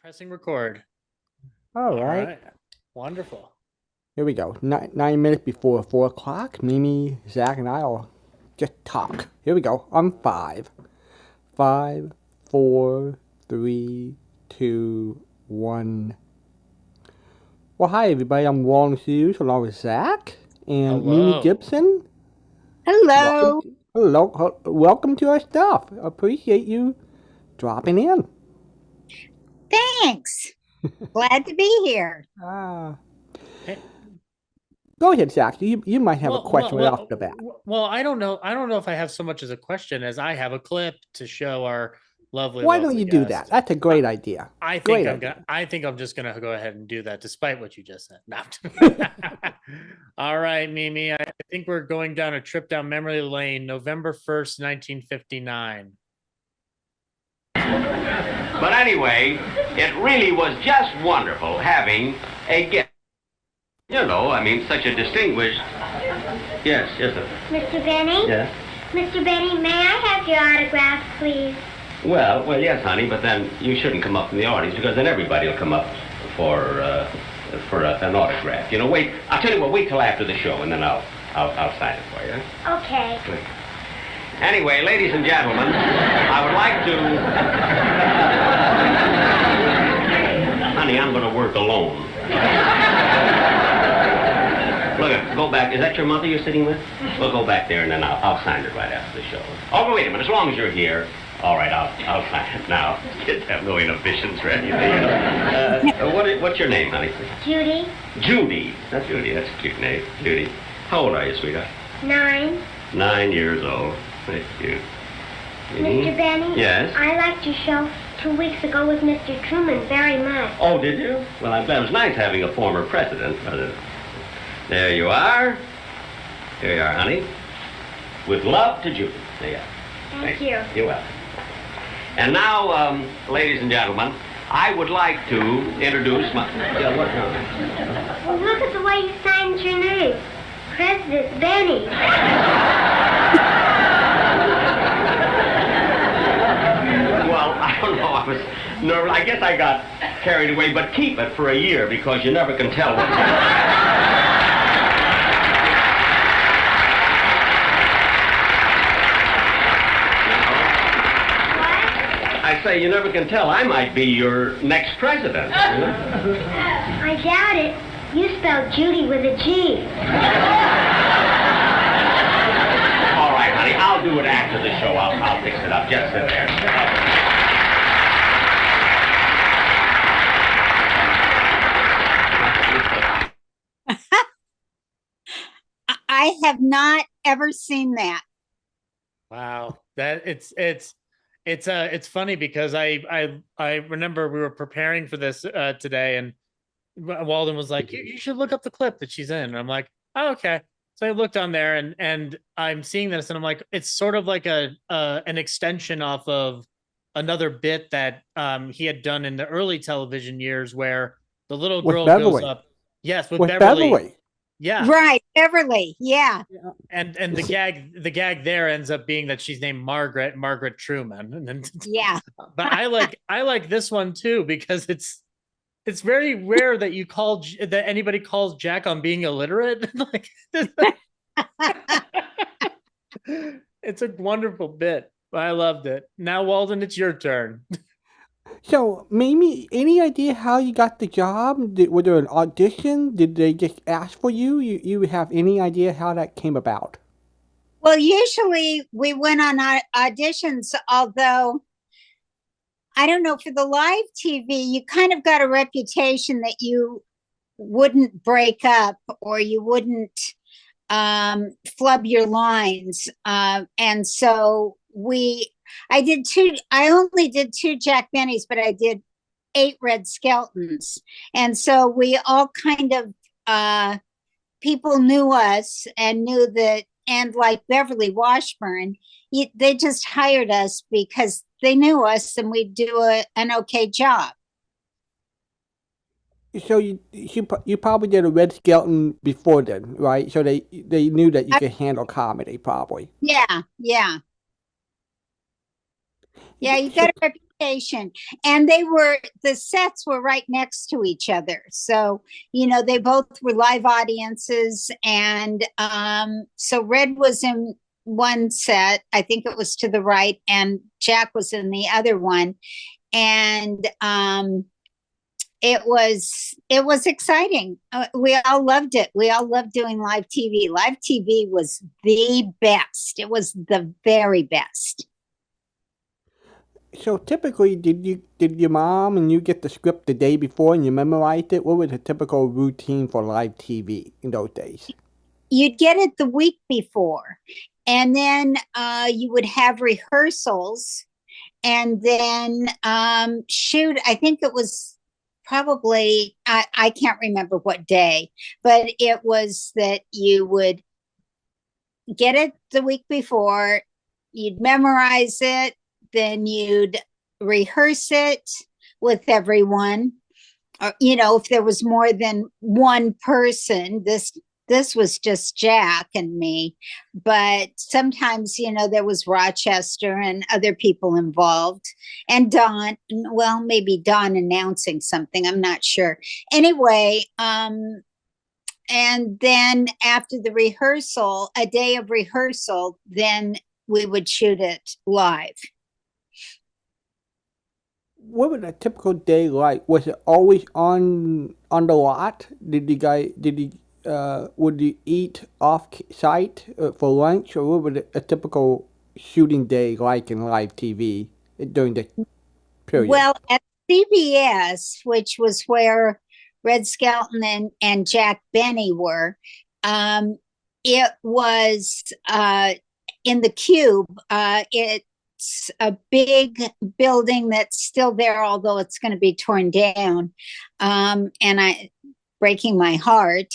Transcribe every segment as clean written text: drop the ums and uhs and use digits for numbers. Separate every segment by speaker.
Speaker 1: Pressing record.
Speaker 2: All
Speaker 1: All
Speaker 2: right.
Speaker 1: right. Wonderful.
Speaker 2: Here we go. 9 minutes before 4 o'clock. Mimi, Zach, and I'll just talk. Here we go. On five. 5, 4, 3, 2, 1. Well, hi, everybody. I'm Walden Hughes along with Zach and Mimi
Speaker 1: Hello.
Speaker 2: Gibson. Welcome.
Speaker 3: Hello.
Speaker 2: Welcome to our stuff. Appreciate you dropping in.
Speaker 3: Thanks. Glad to be here.
Speaker 1: Hey,
Speaker 2: Go ahead, Zach. You might have a question right off the bat.
Speaker 1: well, I don't know. I don't know if I have so much as a question as I have a clip to show our lovely.
Speaker 2: Why don't you do that?
Speaker 1: guest.
Speaker 2: That's a great idea.
Speaker 1: I think
Speaker 2: Great
Speaker 1: I'm
Speaker 2: idea.
Speaker 1: gonna. I think I'm just gonna go ahead and do that, despite what you just said. No. All right, Mimi. I think we're going down a trip down memory lane. November 1st, 1959.
Speaker 4: But anyway, it really was just wonderful having a guest. You know, I mean, such a distinguished... Yes, sir.
Speaker 5: Mr. Benny?
Speaker 4: Yes?
Speaker 5: Mr. Benny, may I have your autograph, please?
Speaker 4: Well, yes, honey, but then you shouldn't come up from the audience because then everybody will come up for an autograph. You know, wait, I'll tell you what, wait till after the show and then I'll sign it for you.
Speaker 5: Okay.
Speaker 4: Good. Anyway, ladies and gentlemen, I would like to... Honey, I'm going to work alone. Look, go back. Is that your mother you're sitting with? We'll go back there and then I'll sign it right after the show. Oh, wait a minute. As long as you're here, all right, I'll sign it now. Kids have no inhibitions or anything. What's your name, honey?
Speaker 5: Judy?
Speaker 4: Judy. That's Judy. That's a cute name. Judy. How old are you, sweetheart?
Speaker 5: 9.
Speaker 4: 9 years old. That's cute.
Speaker 5: Mr. Benny?
Speaker 4: Yes?
Speaker 5: I liked your show 2 weeks ago with Mr. Truman very much.
Speaker 4: Oh, did you? Well, I'm glad. It was nice having a former president. There you are. There you are, honey. With love to Judy. There you are.
Speaker 5: Thank you.
Speaker 4: You're welcome. And now, ladies and gentlemen, I would like to introduce my... Yeah, what now?
Speaker 5: Well, look at the way you signed your name. President Benny.
Speaker 4: Well, I don't know. I was nervous. I guess I got carried away, but keep it for a year because you never can tell what's I say you never can tell. I might be your next president. You know?
Speaker 5: I doubt it. You spelled Judy with a G.
Speaker 4: All right, honey. I'll do it after the show. I'll fix it up. Just sit there.
Speaker 3: I have not ever seen that.
Speaker 1: Wow, that it's funny because I remember we were preparing for this today, and Walden was like, you should look up the clip that she's in. And I'm like, oh, okay. So I looked on there and I'm seeing this and I'm like, it's sort of like an extension off of another bit that he had done in the early television years where the little girl goes up. Yes, with Beverly. Yeah.
Speaker 3: Right, Beverly. Yeah.
Speaker 1: And the gag there ends up being that she's named Margaret Truman. And then,
Speaker 3: Yeah.
Speaker 1: but I like this one too because it's very rare that that anybody calls Jack on being illiterate. Like it's a wonderful bit. I loved it. Now, Walden, it's your turn.
Speaker 2: So, Mimi, any idea how you got the job? Was there an audition? Did they just ask for you? You have any idea how that came about?
Speaker 3: Well, usually we went on our auditions, although I don't know, for the live TV, you kind of got a reputation that you wouldn't break up or you wouldn't flub your lines. And so I only did 2 Jack Bennies, but I did 8 Red Skeltons. And so we all kind of, people knew us and knew that, and like Beverly Washburn, they just hired us because they knew us and we'd do an okay job.
Speaker 2: So you probably did a Red Skelton before then, right? So they knew that you could handle comedy, probably.
Speaker 3: Yeah, yeah. Yeah, you got a reputation. And the sets were right next to each other. So, they both were live audiences. And so Red was in one set, I think it was to the right, and Jack was in the other one. And it was exciting. We all loved it. We all loved doing live TV. Live TV was the best. It was the very best.
Speaker 2: So typically, did your mom and you get the script the day before and you memorized it? What was a typical routine for live TV in those days?
Speaker 3: You'd get it the week before, and then you would have rehearsals, and then shoot. I think it was probably, I can't remember what day, but it was that you would get it the week before, you'd memorize it, then you'd rehearse it with everyone. If there was more than one person, this was just Jack and me, but sometimes, there was Rochester and other people involved, and Don, well, maybe Don announcing something, I'm not sure. Anyway, and then after the rehearsal, a day of rehearsal, then we would shoot it live.
Speaker 2: What was a typical day like? Was it always on the lot? Would you eat off site for lunch, or what was a typical shooting day like in live TV during the period?
Speaker 3: Well, at CBS, which was where Red Skelton and Jack Benny were, it was in the Cube. It's a big building that's still there, although it's going to be torn down, and breaking my heart.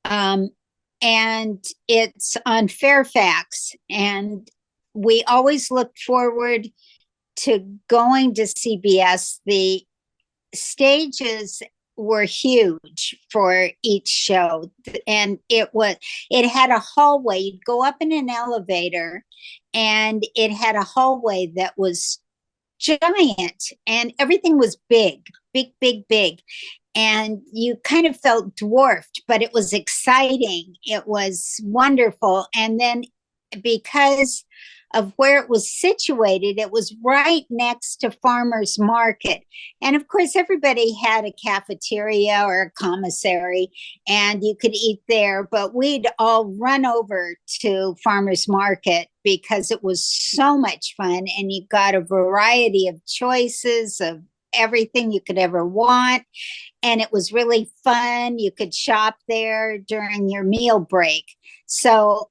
Speaker 3: And it's on Fairfax, and we always looked forward to going to CBS. The stages were huge for each show, and it had a hallway. You'd go up in an elevator, and it had a hallway that was giant, and everything was big, and you kind of felt dwarfed, but it was exciting. It was wonderful. And then because of where it was situated, it was right next to Farmers Market. And of course, everybody had a cafeteria or a commissary, and you could eat there, but we'd all run over to Farmers Market because it was so much fun, and you got a variety of choices of everything you could ever want. And it was really fun. You could shop there during your meal break. So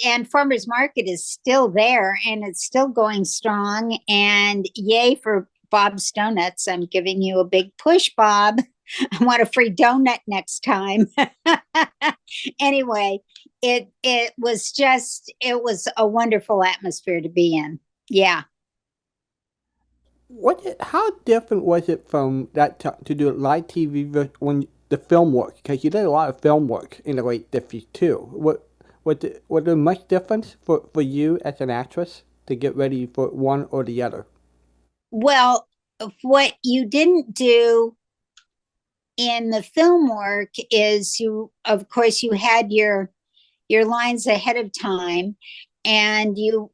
Speaker 3: and Farmers Market is still there, and it's still going strong. And yay for Bob's Donuts. I'm giving you a big push, Bob. I want a free donut next time. Anyway, it was a wonderful atmosphere to be in. Yeah.
Speaker 2: How different was it from that to do live TV when the film work? Because you did a lot of film work in the late 50s too. Was there much difference for you as an actress to get ready for one or the other?
Speaker 3: Well, what you didn't do in the film work is of course, you had your lines ahead of time, and you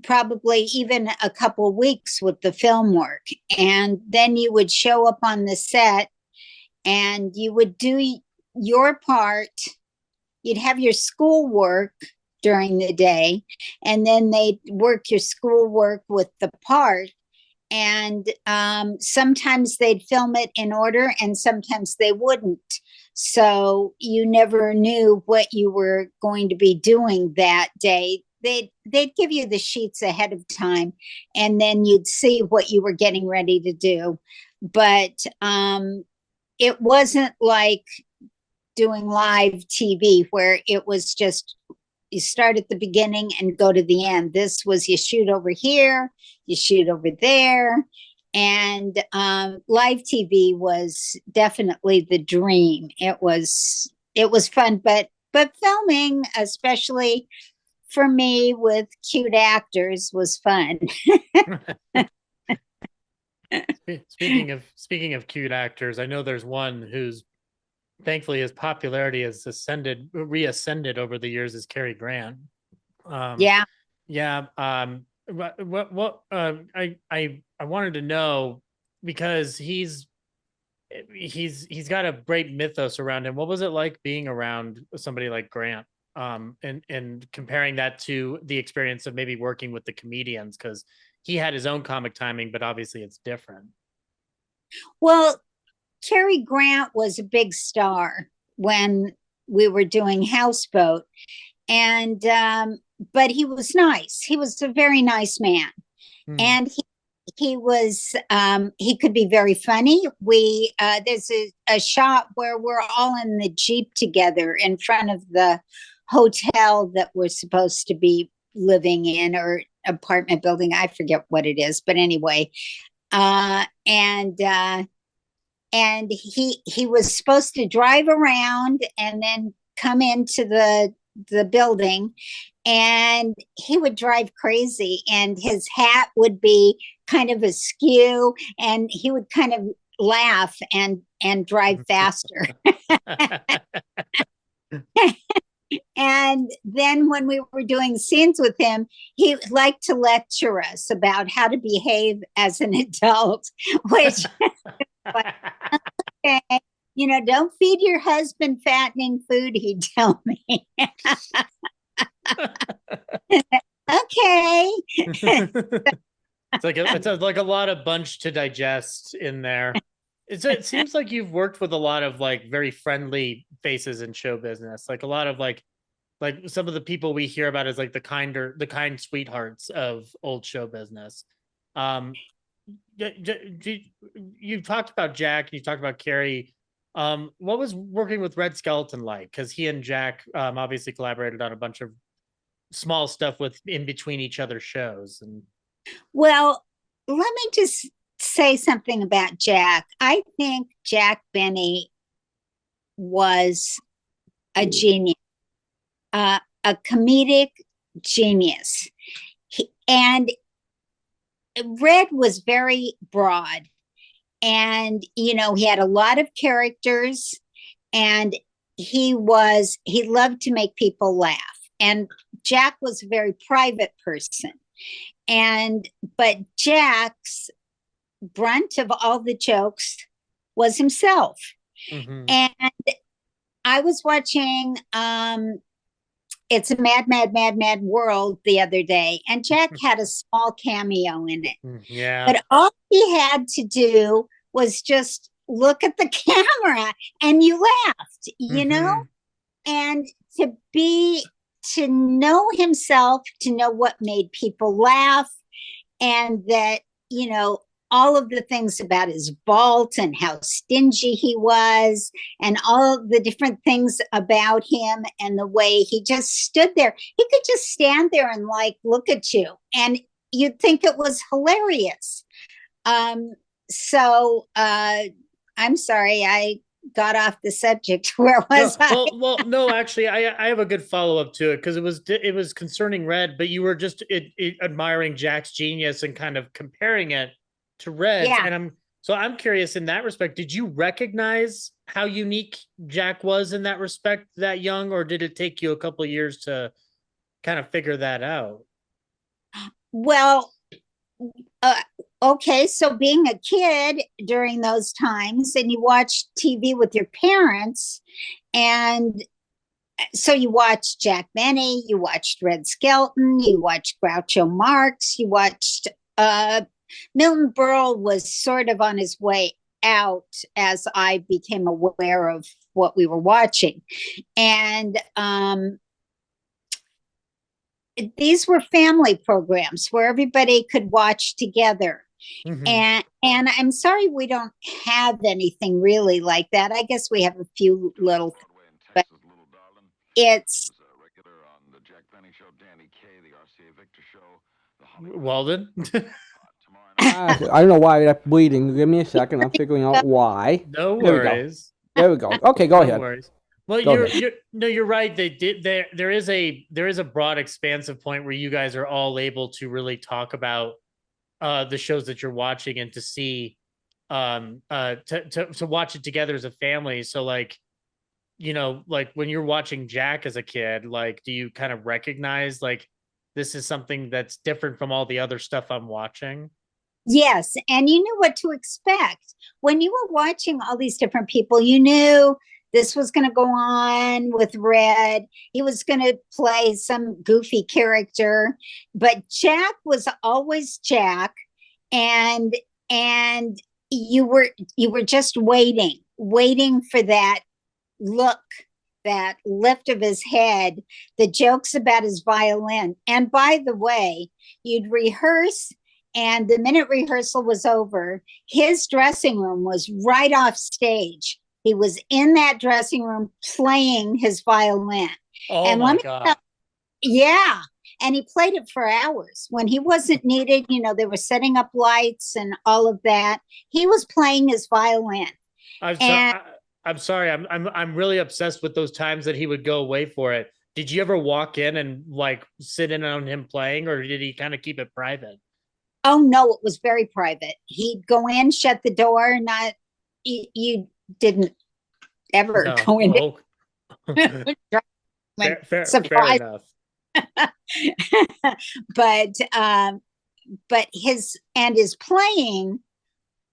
Speaker 3: probably even a couple weeks with the film work, and then you would show up on the set and you would do your part. You'd have your schoolwork during the day, and then they'd work your schoolwork with the part, and sometimes they'd film it in order and sometimes they wouldn't, so you never knew what you were going to be doing that day. They'd give you the sheets ahead of time, and then you'd see what you were getting ready to do. But it wasn't like doing live TV where it was just you start at the beginning and go to the end. This was you shoot over here, you shoot over there. And live TV was definitely the dream. It was fun, but filming, especially for me with cute actors, was fun.
Speaker 1: Speaking of cute actors, I know there's one who's thankfully his popularity has reascended over the years is Cary Grant. Um,
Speaker 3: Yeah.
Speaker 1: yeah. I wanted to know because he's got a great mythos around him. What was it like being around somebody like Grant? And comparing that to the experience of maybe working with the comedians, because he had his own comic timing, but obviously it's different.
Speaker 3: Well, Cary Grant was a big star when we were doing Houseboat, and but he was nice. He was a very nice man, and he was he could be very funny. We there's a shot where we're all in the Jeep together in front of the hotel that we're supposed to be living in, or apartment building. I forget what it is, but anyway, uh, and uh, and he was supposed to drive around and then come into the building, and he would drive crazy, and his hat would be kind of askew, and he would kind of laugh and drive faster. And then when we were doing scenes with him, he liked to lecture us about how to behave as an adult, which okay, don't feed your husband fattening food, he'd tell me. Okay.
Speaker 1: It's like a lot of bunch to digest in there. It seems like you've worked with a lot of like very friendly faces in show business, like a lot of like some of the people we hear about as like the kind sweethearts of old show business. Um, you talked about Jack, and you talked about Carrie. What was working with Red Skeleton like? Because he and Jack obviously collaborated on a bunch of small stuff with in between each other's shows. And
Speaker 3: Well, let me just say something about Jack. I think Jack Benny was a genius, a comedic genius. And Red was very broad, and he had a lot of characters, and he loved to make people laugh. And Jack was a very private person, but Jack's brunt of all the jokes was himself. And I was watching It's a Mad, Mad, Mad, Mad World the other day, and Jack had a small cameo in it.
Speaker 1: Yeah.
Speaker 3: But all he had to do was just look at the camera and you laughed, and to know himself, to know what made people laugh, and that, all of the things about his vault and how stingy he was, and all the different things about him, and the way he just stood there. He could just stand there and like look at you, and you'd think it was hilarious. So I'm sorry, I got off the subject. Where was I?
Speaker 1: Well, no, actually, I have a good follow up to it, because it was concerning Red, but you were just admiring Jack's genius and kind of comparing it to Red.
Speaker 3: Yeah.
Speaker 1: And I'm curious in that respect. Did you recognize how unique Jack was in that respect that young, or did it take you a couple of years to kind of figure that out?
Speaker 3: Well, okay, so being a kid during those times, and you watched TV with your parents, and so you watched Jack Benny, you watched Red Skelton, you watched Groucho Marx, you watched Milton Berle was sort of on his way out as I became aware of what we were watching. And these were family programs where everybody could watch together. And I'm sorry we don't have anything really like that. I guess we have a few little, but it's
Speaker 1: Walden.
Speaker 2: I don't know why that's bleeding. Give me a second. I'm figuring out why.
Speaker 1: No worries.
Speaker 2: There we go. Okay, go ahead.
Speaker 1: Worries. Well, you're right. There is a broad, expansive point where you guys are all able to really talk about the shows that you're watching, and to see to watch it together as a family. So like, like when you're watching Jack as a kid, like, do you kind of recognize like this is something that's different from all the other stuff I'm watching?
Speaker 3: Yes, and you knew what to expect. When you were watching all these different people, you knew this was going to go on with Red. He was going to play some goofy character, but Jack was always Jack, and and you were just waiting for that look, that lift of his head, the jokes about his violin. And by the way, you'd rehearse, and the minute rehearsal was over, his dressing room was right off stage. He was in that dressing room playing his violin.
Speaker 1: Oh
Speaker 3: And let
Speaker 1: my
Speaker 3: me
Speaker 1: God.
Speaker 3: yeah. And he played it for hours. When he wasn't needed, they were setting up lights and all of that. He was playing his violin.
Speaker 1: I'm sorry.
Speaker 3: And
Speaker 1: I'm sorry. I'm really obsessed with those times that he would go away for it. Did you ever walk in and like sit in on him playing, or did he kind of keep it private?
Speaker 3: oh no, it was very private. He'd go in, shut the door, not you didn't ever
Speaker 1: No.
Speaker 3: go in.
Speaker 1: Oh, fair
Speaker 3: Surprise.
Speaker 1: enough.
Speaker 3: but his playing,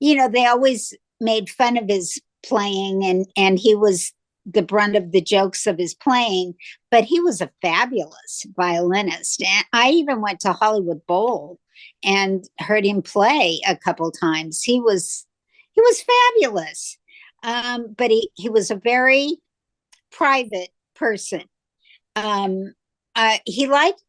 Speaker 3: they always made fun of his playing, and he was the brunt of the jokes of his playing, but he was a fabulous violinist. And I even went to Hollywood Bowl and heard him play a couple times. He was fabulous. But he was a very private person. He liked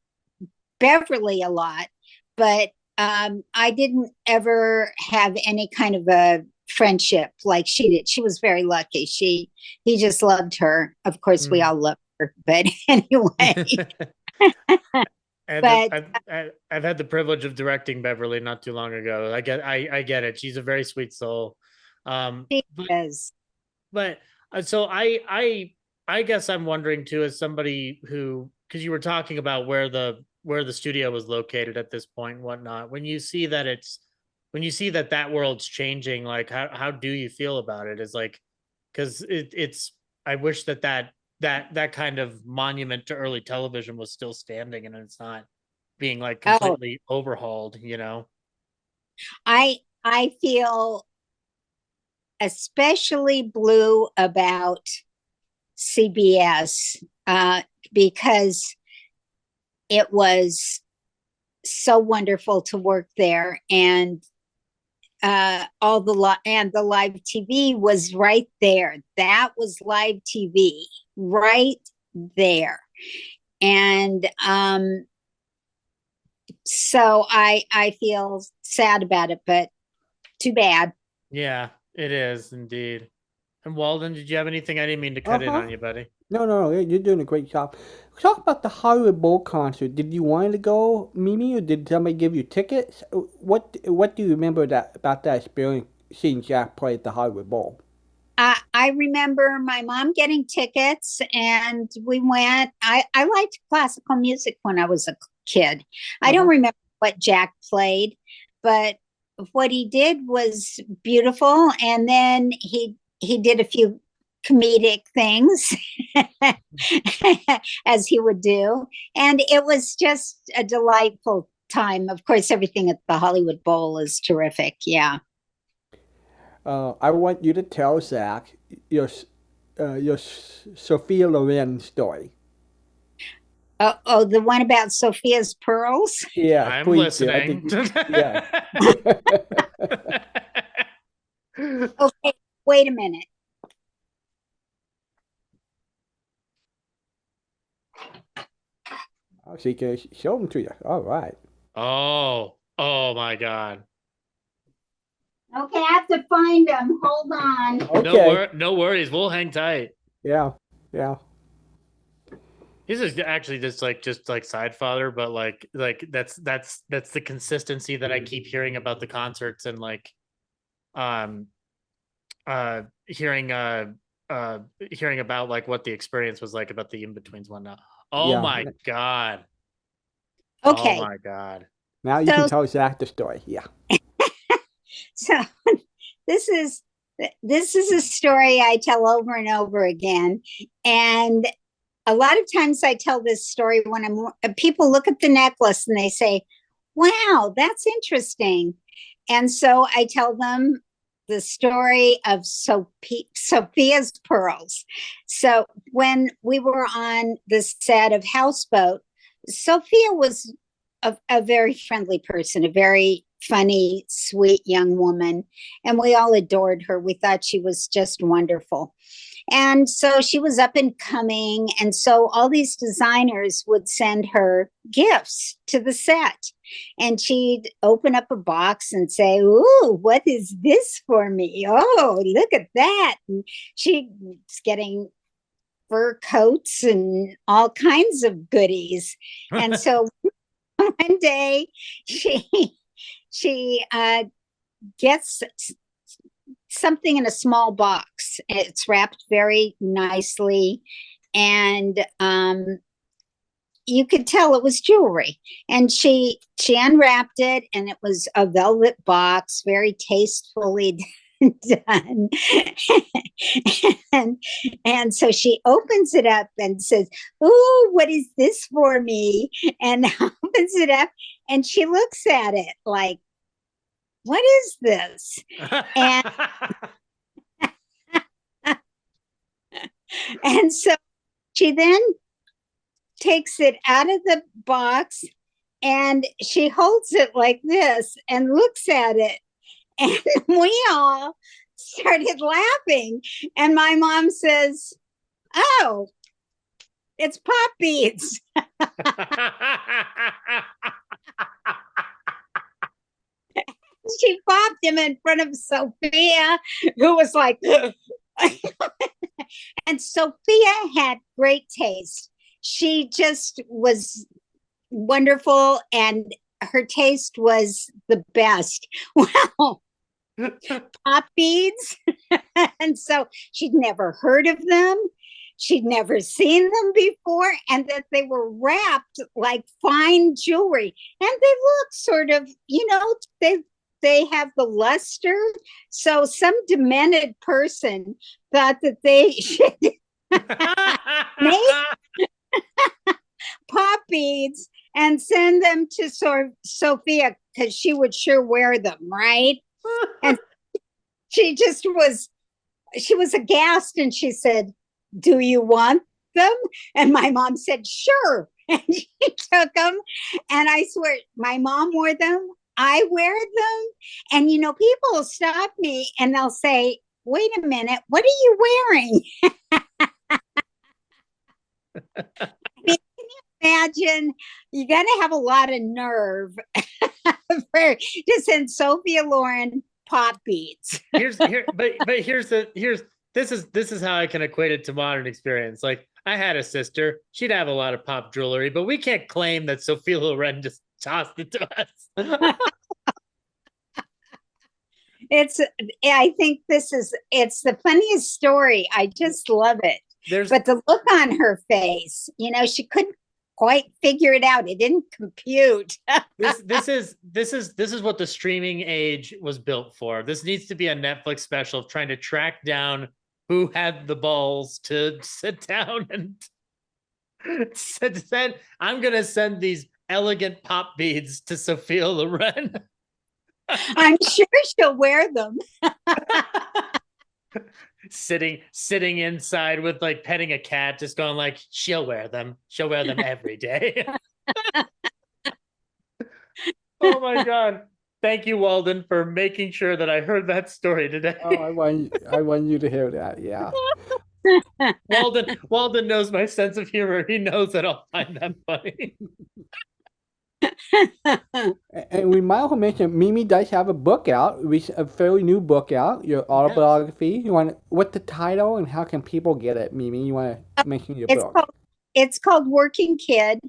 Speaker 3: Beverly a lot, but I didn't ever have any kind of a friendship like she did. She was very lucky. He just loved her. Of course, we all love her, but anyway.
Speaker 1: And
Speaker 3: But
Speaker 1: I've had the privilege of directing Beverly not too long ago. I get it. She's a very sweet soul.
Speaker 3: she
Speaker 1: But
Speaker 3: is.
Speaker 1: but so I guess I'm wondering too, as somebody who, because you were talking about where the studio was located at this point and whatnot, when you see that world's changing, like how do you feel about it? Is like, because it's I wish that kind of monument to early television was still standing and it's not being like
Speaker 3: Oh,
Speaker 1: completely overhauled,
Speaker 3: I feel especially blue about CBS, because it was so wonderful to work there, and all the live TV was right there. That was live TV right there, and so I feel sad about it, but too bad.
Speaker 1: Yeah, it is indeed. And Walden, did you have anything? I didn't mean to cut in
Speaker 2: Uh-huh.
Speaker 1: on you, buddy.
Speaker 2: No, you're doing a great job. Talk about the Hollywood Bowl concert. Did you want to go, Mimi, or did somebody give you tickets? What do you remember about that experience seeing Jack play at the Hollywood Bowl?
Speaker 3: I remember my mom getting tickets, and we went. I liked classical music when I was a kid. I don't
Speaker 2: Uh-huh.
Speaker 3: remember what Jack played, but what he did was beautiful. And then he did a few comedic things as he would do, and it was just a delightful time. Of course, everything at the Hollywood Bowl is terrific. Yeah.
Speaker 2: I want you to tell Zach your Sophia Loren story.
Speaker 3: Oh, the one about Sophia's pearls.
Speaker 2: Yeah,
Speaker 1: I'm
Speaker 2: please do. I
Speaker 1: listening.
Speaker 2: think yeah.
Speaker 3: Okay, wait a minute.
Speaker 2: Oh, she can show them to you. All right.
Speaker 1: Oh my God.
Speaker 3: Okay, I have to find them. Hold on.
Speaker 2: Okay.
Speaker 1: No worries. We'll hang tight.
Speaker 2: Yeah.
Speaker 1: He's actually just like side father, but like that's the consistency that I keep hearing about the concerts, and like um hearing hearing about like what the experience was like about the in-betweens whatnot. Oh
Speaker 2: Yeah.
Speaker 1: my God. Oh
Speaker 3: Okay,
Speaker 1: my God.
Speaker 2: Now you can
Speaker 3: so
Speaker 2: tell Zach the story. Yeah.
Speaker 3: so this is this is a story I tell over and over again. And a lot of times I tell this story when people look at the necklace and they say, wow, that's interesting. And so I tell them the story of Sophia's pearls. So when we were on the set of Houseboat, Sophia was a very friendly person, a very funny, sweet young woman. And we all adored her. We thought she was just wonderful. And so she was up and coming. And so all these designers would send her gifts to the set. And she'd open up a box and say, ooh, what is this for me? Oh, look at that. And she's getting fur coats and all kinds of goodies. And so one day she gets something in a small box. It's wrapped very nicely, and you could tell it was jewelry. And she unwrapped it, and it was a velvet box, very tastefully done. and so she opens it up and says, "Ooh, what is this for me?" And opens it up, and she looks at it like, what is this? And and so she then takes it out of the box and she holds it like this and looks at it. And we all started laughing. And my mom says, oh, it's pop beads. She popped him in front of Sophia, who was like, and Sophia had great taste. She just was wonderful, and her taste was the best. Well, pop beads. And so she'd never heard of them. She'd never seen them before, and that they were wrapped like fine jewelry. And they look sort of, they have the luster. So some demented person thought that they should make pop beads and send them to Sophia because she would sure wear them, right? And she was aghast, and she said, do you want them? And my mom said, sure. And she took them. And I swear, my mom wore them. I wear them. And, people will stop me and they'll say, wait a minute, what are you wearing? Can you imagine? You got to have a lot of nerve to send Sophia Loren pop beads.
Speaker 1: This is how I can equate it to modern experience. Like, I had a sister, she'd have a lot of pop jewelry, but we can't claim that Sophia Loren just tossed it to us.
Speaker 3: I think it's the funniest story. I just love it. But the look on her face, she couldn't quite figure it out. It didn't compute.
Speaker 1: This is what the streaming age was built for. This needs to be a Netflix special of trying to track down who had the balls to sit down and said, I'm going to send these elegant pop beads to Sophia Loren.
Speaker 3: I'm sure she'll wear them.
Speaker 1: Sitting inside with, like, petting a cat, just going like, she'll wear them every day. Oh my God. Thank you, Walden, for making sure that I heard that story today.
Speaker 2: Oh, I want you to hear that. Yeah.
Speaker 1: Walden knows my sense of humor. He knows that I'll find that funny.
Speaker 2: And we might also mention Mimi does have a book out, a fairly new book out, your autobiography. Yes. What's the title and how can people get it, Mimi? You want to mention your book?
Speaker 3: It's called Working Kid,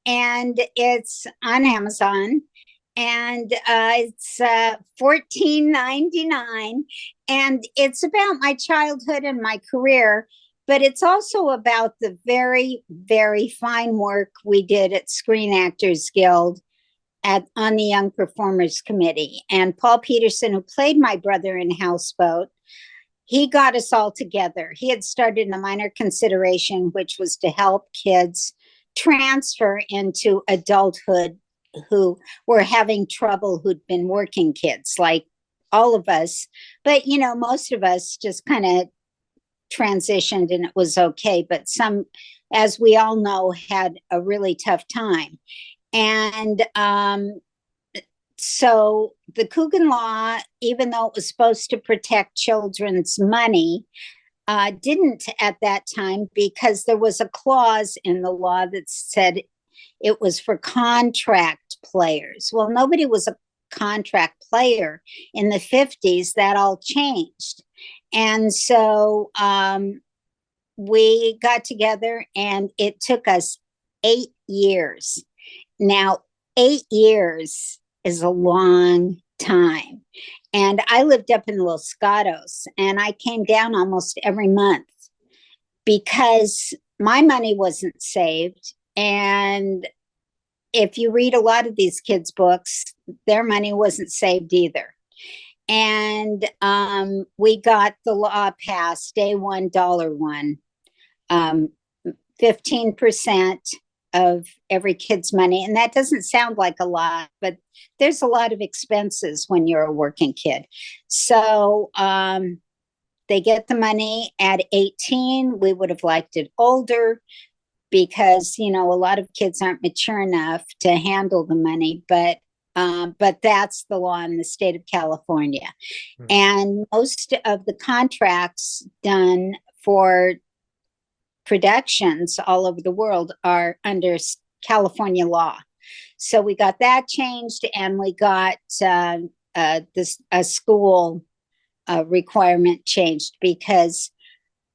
Speaker 3: and it's on Amazon, and it's $14.99, and it's about my childhood and my career. But it's also about the very, very fine work we did at Screen Actors Guild on the Young Performers Committee. And Paul Peterson, who played my brother in Houseboat, he got us all together. He had started a minor consideration, which was to help kids transfer into adulthood who were having trouble, who'd been working kids, like all of us. But, most of us just kind of transitioned and it was okay. But some, as we all know, had a really tough time. And so the Coogan Law, even though it was supposed to protect children's money, didn't at that time, because there was a clause in the law that said it was for contract players. Well, nobody was a contract player in the 50s. That all changed. And so we got together, and it took us 8 years. Now, 8 years is a long time. And I lived up in Los Gatos, and I came down almost every month because my money wasn't saved. And if you read a lot of these kids' books, their money wasn't saved either. And we got the law passed, day one, $1, 15% of every kid's money. And that doesn't sound like a lot, but there's a lot of expenses when you're a working kid. So they get the money at 18. We would have liked it older because, a lot of kids aren't mature enough to handle the money, but that's the law in the state of California. Mm-hmm. And most of the contracts done for productions all over the world are under California law. So we got that changed, and we got a school requirement changed because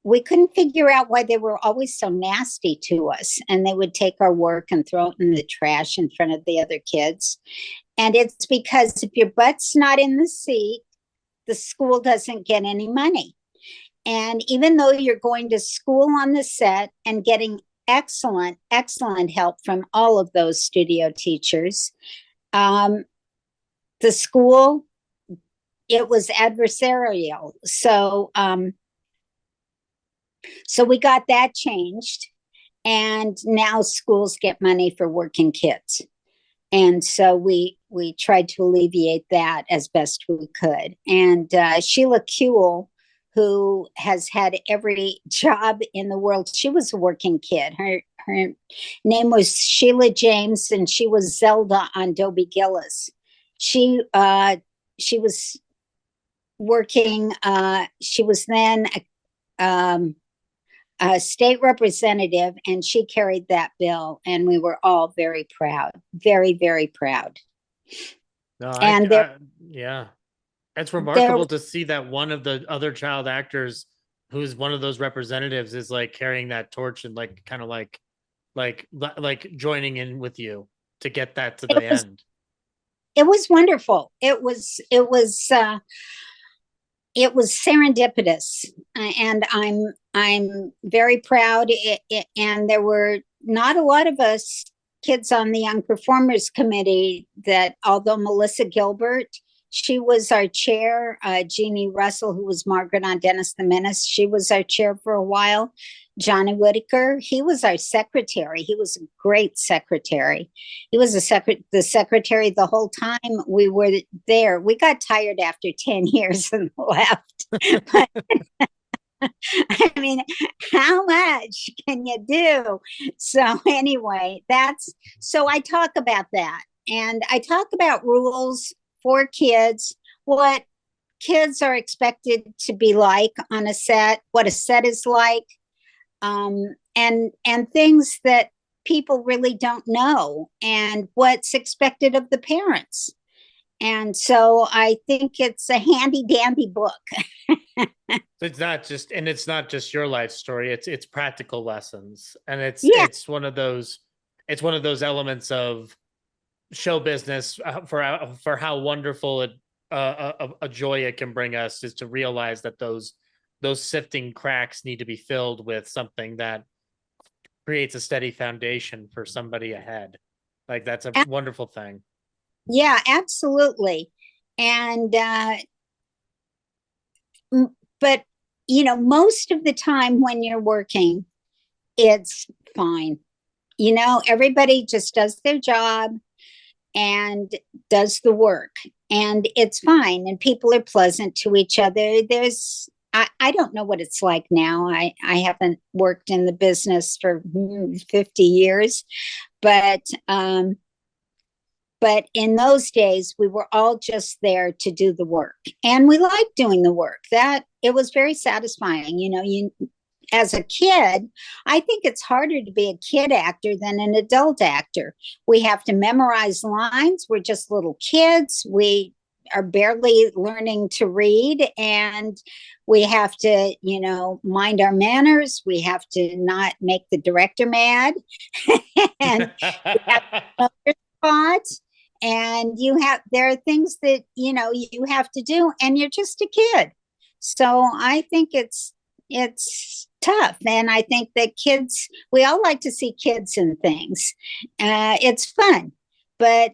Speaker 3: we couldn't figure out why they were always so nasty to us, and they would take our work and throw it in the trash in front of the other kids. And it's because if your butt's not in the seat, the school doesn't get any money. And even though you're going to school on the set and getting excellent help from all of those studio teachers, the school, it was adversarial. So we got that changed, and now schools get money for working kids. And so we tried to alleviate that as best we could. And Sheila Kuehl, who has had every job in the world, she was a working kid. Her name was Sheila James, and she was Zelda on Dobie Gillis. She was working. She was then a state representative, and she carried that bill, and we were all very proud, very, very proud.
Speaker 1: No, yeah, it's remarkable to see that one of the other child actors who's one of those representatives is like carrying that torch and like kind of like joining in with you to get that to the end.
Speaker 3: It was wonderful. It was serendipitous, and I'm very proud. And there were not a lot of us kids on the Young Performers Committee that, although Melissa Gilbert, she was our chair. Jeannie Russell, who was Margaret on Dennis the Menace, she was our chair for a while. Johnny Whitaker, he was our secretary. He was a great secretary. He was the secretary the whole time we were there. We got tired after 10 years and left. But, I mean, how much can you do? So anyway, so I talk about that. And I talk about rules for kids, what kids are expected to be like on a set, what a set is like, and things that people really don't know, and what's expected of the parents. And so I think it's a handy dandy book.
Speaker 1: It's not just your life story. It's practical lessons, and it's one of those elements of show business for how wonderful a joy it can bring us, is to realize that those sifting cracks need to be filled with something that creates a steady foundation for somebody ahead. Like, that's a wonderful thing.
Speaker 3: Yeah, absolutely. And but most of the time when you're working, it's fine. Everybody just does their job and does the work, and it's fine, and people are pleasant to each other. I don't know what it's like now. I haven't worked in the business for 50 years, but in those days we were all just there to do the work, and we liked doing the work. That it was very satisfying. You as a kid, I think it's harder to be a kid actor than an adult actor. We have to memorize lines. We're just little kids. We are barely learning to read, and we have to, mind our manners. We have to not make the director mad. And we have to know your spot. And there are things that, you have to do, and you're just a kid. So I think it's tough, and I think that kids, we all like to see kids in things. It's fun, but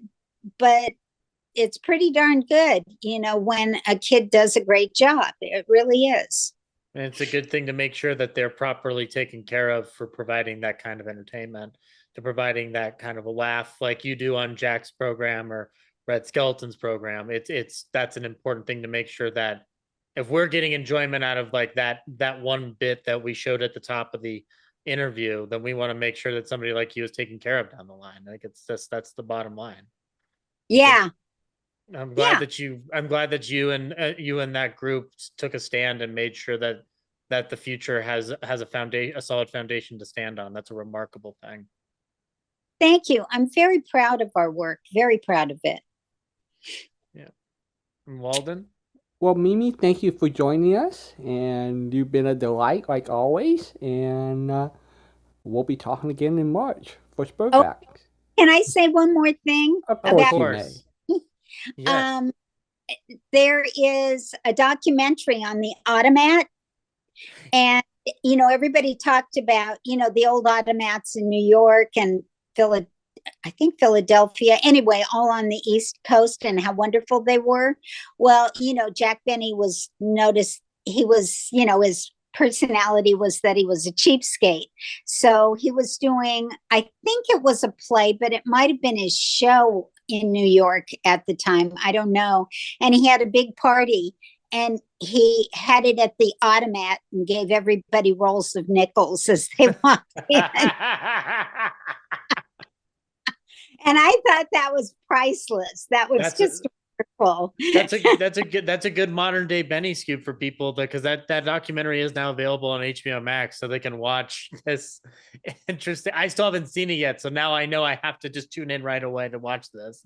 Speaker 3: it's pretty darn good, when a kid does a great job. It really is.
Speaker 1: And it's a good thing to make sure that they're properly taken care of for providing that kind of entertainment, to providing that kind of a laugh like you do on Jack's program or Red Skeleton's program. That's an important thing to make sure that if we're getting enjoyment out of like that one bit that we showed at the top of the interview, then we want to make sure that somebody like you is taken care of down the line. Like that's the bottom line.
Speaker 3: Yeah.
Speaker 1: I'm
Speaker 3: Yeah.
Speaker 1: glad that you and that group took a stand and made sure that the future has a solid foundation to stand on. That's a remarkable thing.
Speaker 3: Thank you. I'm very proud of our work. Very proud of it.
Speaker 1: Yeah. And Walden?
Speaker 2: Well, Mimi, thank you for joining us, and you've been a delight like always. And we'll be talking again in March for Spurfax.
Speaker 3: Can I say one more thing?
Speaker 2: Of
Speaker 1: Of
Speaker 2: course,
Speaker 1: course. Yes.
Speaker 3: There is a documentary on the automat, and everybody talked about the old automats in New York and Philadelphia, anyway, all on the East Coast, and how wonderful they were. Well, Jack Benny was noticed. He was, his personality was that he was a cheapskate. So he was doing, I think it was a play, but it might have been his show in New York at the time. I don't know. And he had a big party, and he had it at the automat and gave everybody rolls of nickels as they walked in. And I thought that was priceless. That was just wonderful.
Speaker 1: That's a good modern day Benny scoop for people, because that documentary is now available on HBO Max, so they can watch this. Interesting. I still haven't seen it yet, so now I know I have to just tune in right away to watch this.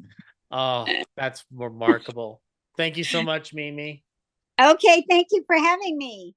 Speaker 1: Oh, that's remarkable. Thank you so much, Mimi.
Speaker 3: Okay, thank you for having me.